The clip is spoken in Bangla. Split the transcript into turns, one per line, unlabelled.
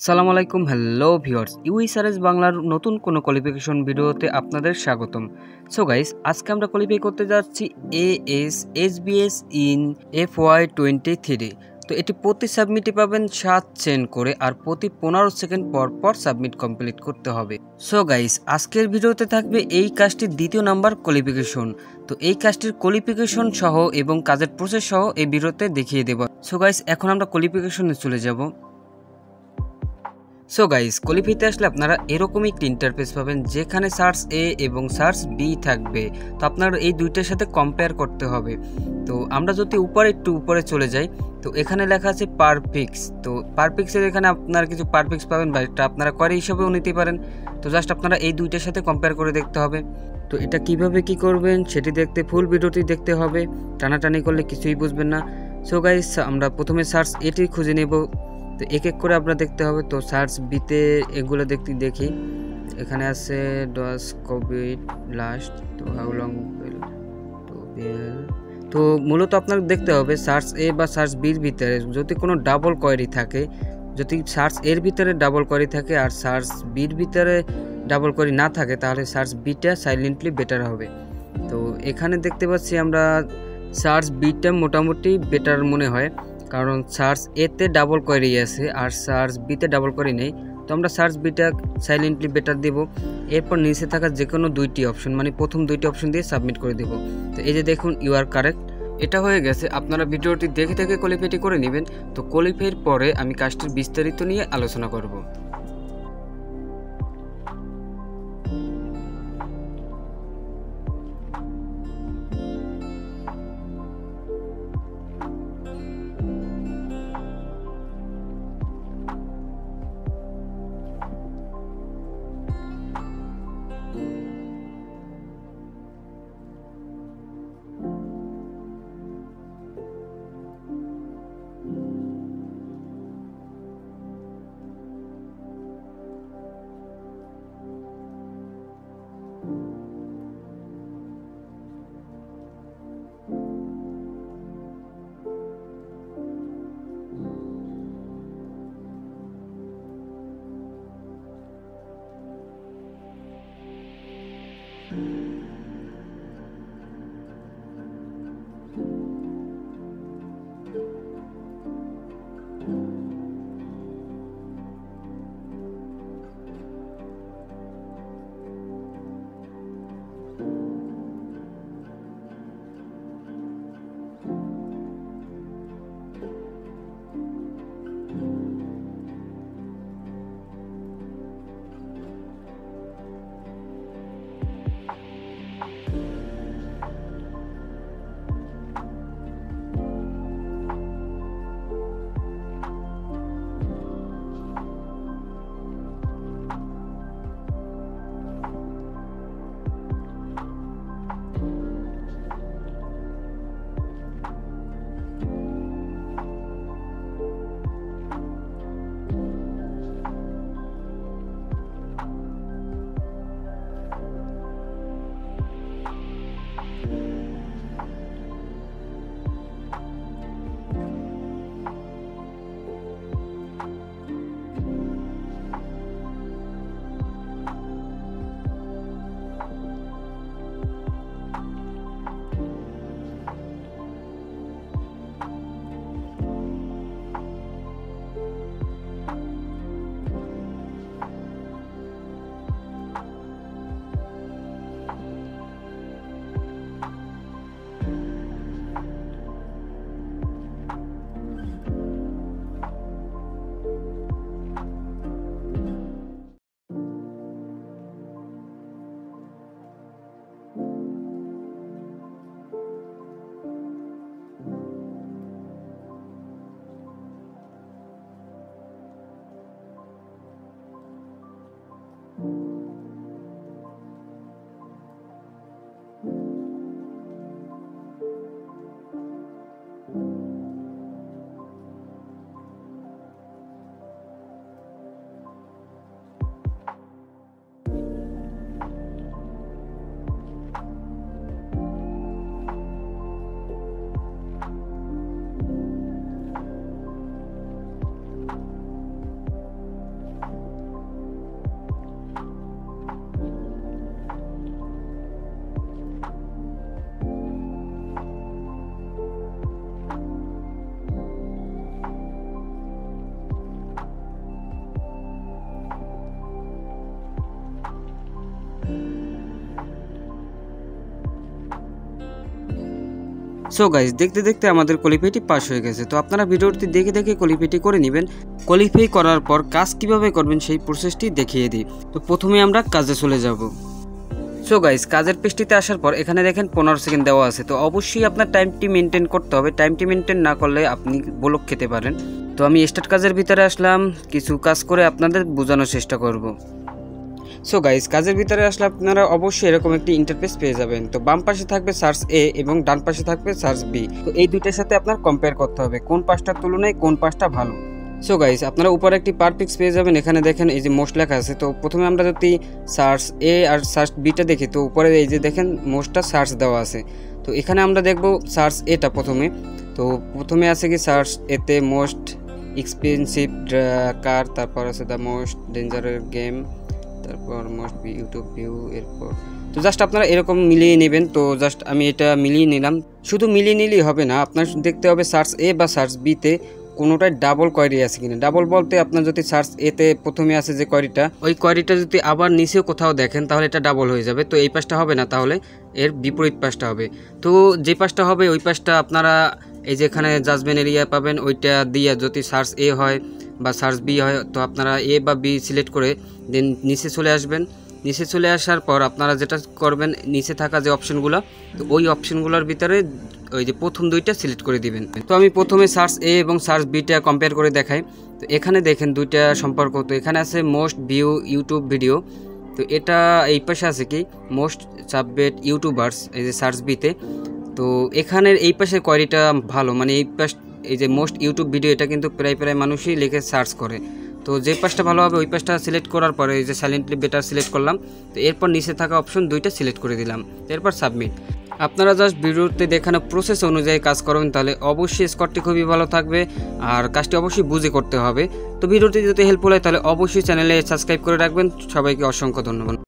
সালামু আলাইকুম, হ্যালো ভিউয়ার্স, UHRS বাংলার নতুন কোনো কোয়ালিফিকেশন ভিডিওতে আপনাদের স্বাগতম। সো গাইস, আজকে আমরা কোয়ালিফাই করতে যাচ্ছি SBS ইন FY23। তো এটি প্রতি সাবমিটে পাবেন 7 সেন্ড করে, আর প্রতি 15 সেকেন্ড পর পর সাবমিট কমপ্লিট করতে হবে। সো গাইস, আজকের ভিডিওতে থাকবে এই কাজটির দ্বিতীয় নাম্বার কোয়ালিফিকেশন। তো এই কাজটির কোয়ালিফিকেশন সহ এবং কাজের প্রসেস সহ এই ভিডিওতে দেখিয়ে দেব। সো গাইস, এখন আমরা কোয়ালিফিকেশনে চলে যাব। সো গাইস, কোয়ালিফাইতে আসলে আপনারা এরকমই একটি ইন্টারফেস পাবেন যেখানে সার্চ এ এবং সার্চ বি থাকবে। তো আপনার এই দুইটার সাথে কম্পেয়ার করতে হবে। তো আমরা যদি একটু উপরে চলে যাই, তো এখানে লেখা আছে পারফিক্স। তো পারফিক্সের এখানে আপনারা কিছু পারফিক্স পাবেন, বা এটা আপনারা কোয়ারি হিসেবেও নিতে পারেন। তো জাস্ট আপনারা এই দুইটার সাথে কম্পেয়ার করে দেখতে হবে। তো এটা কিভাবে কি করবেন সেটি দেখতে ফুল ভিডিওটি দেখতে হবে, টানাটানি করলে কিছুই বুঝবেন না। সো গাইস, আমরা প্রথমে সার্চ এটি খুঁজে নেব। তো এক এক করে আপনারা দেখতে হবে। তো সার্চ বিতে এগুলো দেখি এখানে আছে ডস কোভিড লাস্ট, তো হাউ লং উইল তো তো মূলত আপনাকে দেখতে হবে সার্চ এ বা সার্চ বির ভিতরে যদি কোনো ডাবল কোয়েরি থাকে, যদি সার্চ এর ভিতরে ডাবল কোয়েরি থাকে আর সার্চ বির ভিতরে ডাবল কোয়েরি না থাকে, তাহলে সার্চ বিটা সাইলেন্টলি বেটার হবে। তো এখানে দেখতে পাচ্ছি আমরা সার্চ বিটা মোটামুটি বেটার মনে হয়, কারণ সার্চ এতে ডাবল কোয়েরি আছে আর সার্চ বিতে ডাবল কোয়েরি নেই। তো আমরা সার্চ বিটা সাইলেন্টলি বেটার দেব। এরপর নিচে থাকা যে কোনো দুইটি অপশন, মানে প্রথম দুইটি অপশন দিয়ে সাবমিট করে দেব। তো এই যে দেখুন, ইউ আর কারেক্ট, এটা হয়ে গেছে। আপনারা ভিডিওটি দেখে কোয়ালিফাইটি করে নেবেন। তো কোয়ালিফাইয়ের পরে আমি কাজটির বিস্তারিত নিয়ে আলোচনা করব। সো গাইজ দেখতে দেখতে আমাদের কোয়ালিফাইটি পাস হয়ে গেছে। তো আপনারা ভিডিওটি দেখে দেখে কোয়ালিফাইটি করে নেবেন। কোয়ালিফাই করার পর কাজ কিভাবে করবেন সেই প্রসেসটি দেখিয়ে দিই। তো প্রথমে আমরা কাজে চলে যাব। সো গাইজ কাজের পেজটিতে আসার পর এখানে দেখেন 15 সেকেন্ড দেওয়া আছে। তো অবশ্যই আপনার টাইমটি মেনটেন করতে হবে। টাইমটি মেনটেন না করলে আপনি ব্লক খেতে পারেন। তো আমি স্টার্ট কাজের ভিতরে আসলাম, কিছু কাজ করে আপনাদের বোঝানোর চেষ্টা করব। সো গাইজ কাজের ভিতরে আসলে আপনারা অবশ্যই এরকম একটি ইন্টারফেস পেয়ে যাবেন। তো বাম পাশে থাকবে সার্চ এ এবং ডান পাশে থাকবে সার্চ বি। তো এই দুইটার সাথে আপনার কম্পেয়ার করতে হবে কোন পাশটার তুলনায় কোন পাশটা ভালো। সো গাইজ আপনারা উপরে একটি পারপিক্স পেয়ে যাবেন। এখানে দেখেন এই যে মোস্ট লেখা আছে। তো প্রথমে আমরা যদি সার্চ এ আর সার্চ বিটা দেখি, তো উপরে এই যে দেখেন মোস্টটা সার্চ দেওয়া আছে। তো এখানে আমরা দেখব সার্চ এটা প্রথমে। তো প্রথমে আছে কি সার্চ এতে মোস্ট এক্সপেন্সিভ কার, তারপর আছে দ্য মোস্ট ডেঞ্জারাস গেম, তারপর মোস্ট ইউটিউব ভিউ। এরপর তো জাস্ট আপনারা এরকম মিলিয়ে নেবেন। তো জাস্ট আমি এটা মিলিয়ে নিলাম। শুধু মিলিয়ে নিলেই হবে না, আপনার দেখতে হবে সার্চ এ বা সার্চ বিতে কোনোটায় ডাবল কোয়ারি আছে কিনা। ডাবল বলতে আপনার যদি সার্চ এতে প্রথমে আছে যে কোয়ারিটা, ওই কোয়ারিটা যদি আবার নিচেও কোথাও দেখেন তাহলে এটা ডাবল হয়ে যাবে। তো এই পাশটা হবে না, তাহলে এর বিপরীত পাশটা হবে। তো যে পাশটা হবে ওই পাশটা আপনারা এই যে এখানে জাজমেন্ট এরিয়া পাবেন, ওইটা দিয়ে যদি সার্চ এ হয় বা সার্চ বি হয় তো আপনারা এ বা বি সিলেক্ট করে দেন নিচে চলে আসবেন। নিচে চলে আসার পর আপনারা যেটা করবেন, নিচে থাকা যে অপশনগুলো, তো ওই অপশনগুলোর ভিতরে ওই যে প্রথম দুইটা সিলেক্ট করে দিবেন। তো আমি প্রথমে সার্চ এ এবং সার্চ বিটা কম্পেয়ার করে দেখাই। তো এখানে দেখেন দুইটা সম্পর্ক। তো এখানে আছে মোস্ট ভিউ ইউটিউব ভিডিও। তো এটা এই পাশে আছে কি মোস্ট সাবজেক্ট ইউটিউবার্স, এই যে সার্চ বিতে। তো এখানের এই পাশের কোয়ারিটা ভালো, মানে এই পাশ এই যে মোস্ট ইউটিউব ভিডিও, এটা কিন্তু প্রায় মানুষই লিখে সার্চ করে। তো যে পাশটা ভালো হবে ওই পাশটা সিলেক্ট করার পরে এই যে সাইলেন্টলি বেটার সিলেক্ট করলাম। তো এরপর নিচে থাকা অপশন দুইটা সিলেক্ট করে দিলাম, এরপর সাবমিট। আপনারা জাস্ট ভিডিওতে দেখানো প্রসেস অনুযায়ী কাজ করবেন, তাহলে অবশ্যই স্কোরটি খুবই ভালো থাকবে আর কাজটি অবশ্যই বুঝে করতে হবে। তো ভিডিওটি যদি হেল্পফুল হয় তাহলে অবশ্যই চ্যানেলে সাবস্ক্রাইব করে রাখবেন। সবাইকে অসংখ্য ধন্যবাদ।